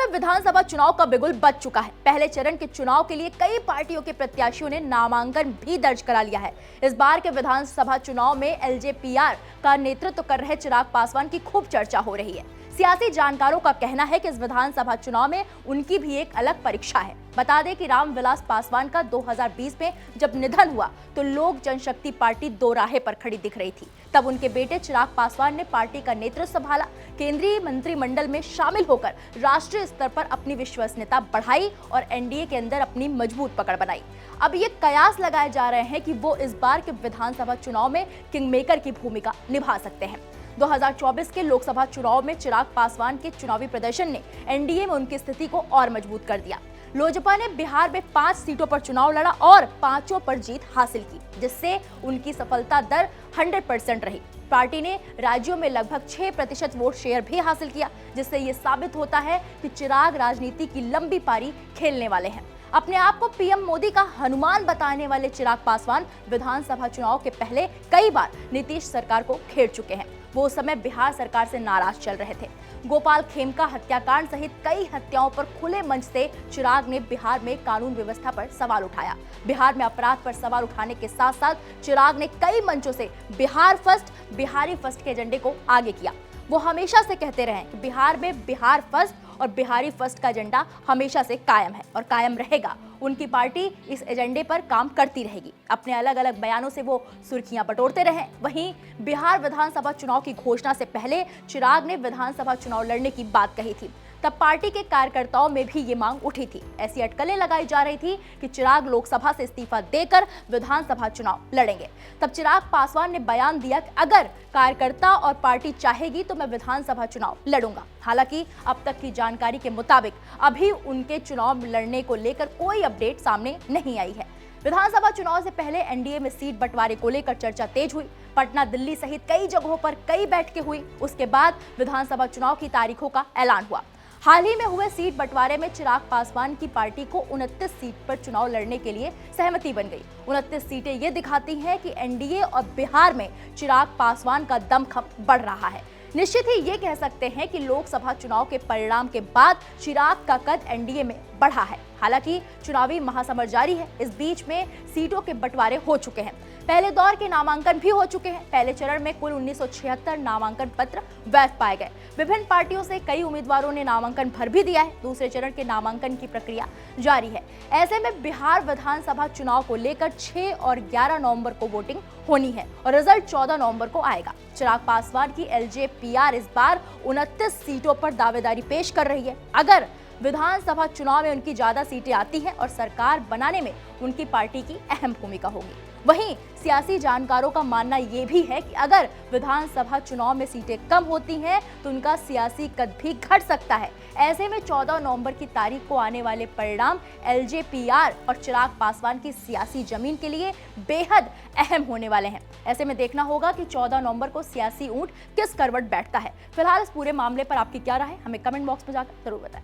में विधानसभा चुनाव का बिगुल बज चुका है। पहले चरण के चुनाव के लिए कई पार्टियों के प्रत्याशियों ने नामांकन भी दर्ज करा लिया है। इस बार के विधानसभा चुनाव में एलजेपीआर का नेतृत्व कर रहे चिराग पासवान की खूब चर्चा हो रही है। सियासी जानकारों का कहना है कि इस विधानसभा चुनाव में उनकी भी एक अलग परीक्षा है। बता दें कि रामविलास पासवान का 2020 में जब निधन हुआ तो लोक जनशक्ति पार्टी दोराहे पर खड़ी दिख रही थी। तब उनके बेटे चिराग पासवान ने पार्टी का नेतृत्व संभाला, केंद्रीय मंत्रिमंडल में शामिल होकर राष्ट्रीय स्तर पर अपनी विश्वसनीयता बढ़ाई और एनडीए के अंदर अपनी मजबूत पकड़ बनाई। अब ये कयास लगाए जा रहे हैं कि वो इस बार के विधानसभा चुनाव में किंगमेकर की भूमिका निभा सकते हैं। 2024 के लोकसभा चुनाव में चिराग पासवान के चुनावी प्रदर्शन ने एनडीए में उनकी स्थिति को और मजबूत कर दिया। लोजपा ने बिहार में 5 सीटों पर चुनाव लड़ा और 5 पर जीत हासिल की, जिससे उनकी सफलता दर 100% रही। पार्टी ने राज्यों में लगभग 6% वोट शेयर भी हासिल किया, जिससे ये साबित होता है कि चिराग राजनीति की लंबी पारी खेलने वाले हैं। अपने आप को पीएम मोदी का हनुमान बताने वाले चिराग पासवान विधानसभा चुनाव के पहले कई बार नीतीश सरकार को घेर चुके हैं। वो उस समय बिहार सरकार से नाराज चल रहे थे। गोपाल खेमका हत्याकांड सहित कई हत्याओं पर खुले मंच से चिराग ने बिहार में कानून व्यवस्था पर सवाल उठाया। बिहार में अपराध पर सवाल उठाने के साथ साथ चिराग ने कई मंचों से बिहार फर्स्ट, बिहारी फर्स्ट के एजेंडे को आगे किया। वो हमेशा से कहते रहे कि बिहार में बिहार फर्स्ट और बिहारी फर्स्ट का एजेंडा हमेशा से कायम है और कायम रहेगा। उनकी पार्टी इस एजेंडे पर काम करती रहेगी। अपने अलग अलग बयानों से वो सुर्खियां बटोरते रहे। वहीं बिहार विधानसभा चुनाव की घोषणा से पहले चिराग ने विधानसभा चुनाव लड़ने की बात कही थी। तब पार्टी के कार्यकर्ताओं में भी ये मांग उठी थी। ऐसी अटकलें लगाई जा रही थी कि चिराग लोकसभा से इस्तीफा देकर विधानसभा चुनाव लड़ेंगे। तब चिराग पासवान ने बयान दिया कि अगर कार्यकर्ता और पार्टी चाहेगी तो मैं विधानसभा चुनाव लड़ूंगा। हालांकि अब तक की जानकारी के मुताबिक अभी उनके चुनाव लड़ने को लेकर कोई अपडेट सामने नहीं आई है। विधानसभा चुनाव से पहले एनडीए में सीट बंटवारे को लेकर चर्चा तेज हुई। पटना, दिल्ली सहित कई जगहों पर कई बैठकें हुई। उसके बाद विधानसभा चुनाव की तारीखों का ऐलान हुआ। हाल ही में हुए सीट बंटवारे में चिराग पासवान की पार्टी को 29 सीट पर चुनाव लड़ने के लिए सहमति बन गई। 29 सीटें ये दिखाती हैं कि एनडीए और बिहार में चिराग पासवान का दमखम बढ़ रहा है। निश्चित ही ये कह सकते हैं कि लोकसभा चुनाव के परिणाम के बाद चिराग का कद एनडीए में बढ़ा है। हालांकि चुनावी महासमर जारी है। इस बीच में सीटों के बंटवारे हो चुके हैं। पहले दौर के नामांकन भी हो चुके हैं। पहले चरण में कुल 1976 नामांकन पत्र वैध पाए गए। विभिन्न पार्टियों से कई उम्मीदवारों ने नामांकन भर भी दिया है। दूसरे चरण के नामांकन की प्रक्रिया जारी है। ऐसे में बिहार विधानसभा चुनाव को लेकर 6 और 11 नवंबर को वोटिंग होनी है और रिजल्ट 14 नवंबर को आएगा। चिराग पासवान की एलजेपीआर इस बार 29 सीटों पर दावेदारी पेश कर रही है। अगर विधानसभा चुनाव में उनकी ज्यादा सीटें आती हैं और सरकार बनाने में उनकी पार्टी की अहम भूमिका होगी। वहीं सियासी जानकारों का मानना यह भी है कि अगर विधानसभा चुनाव में सीटें कम होती हैं तो उनका सियासी कद भी घट सकता है। ऐसे में 14 नवंबर की तारीख को आने वाले परिणाम एलजेपीआर और चिराग पासवान की सियासी जमीन के लिए बेहद अहम होने वाले हैं। ऐसे में देखना होगा कि 14 नवंबर को सियासी ऊंट किस करवट बैठता है। फिलहाल इस पूरे मामले पर आपकी क्या राय है, हमें कमेंट बॉक्स में जाकर जरूर बताएं।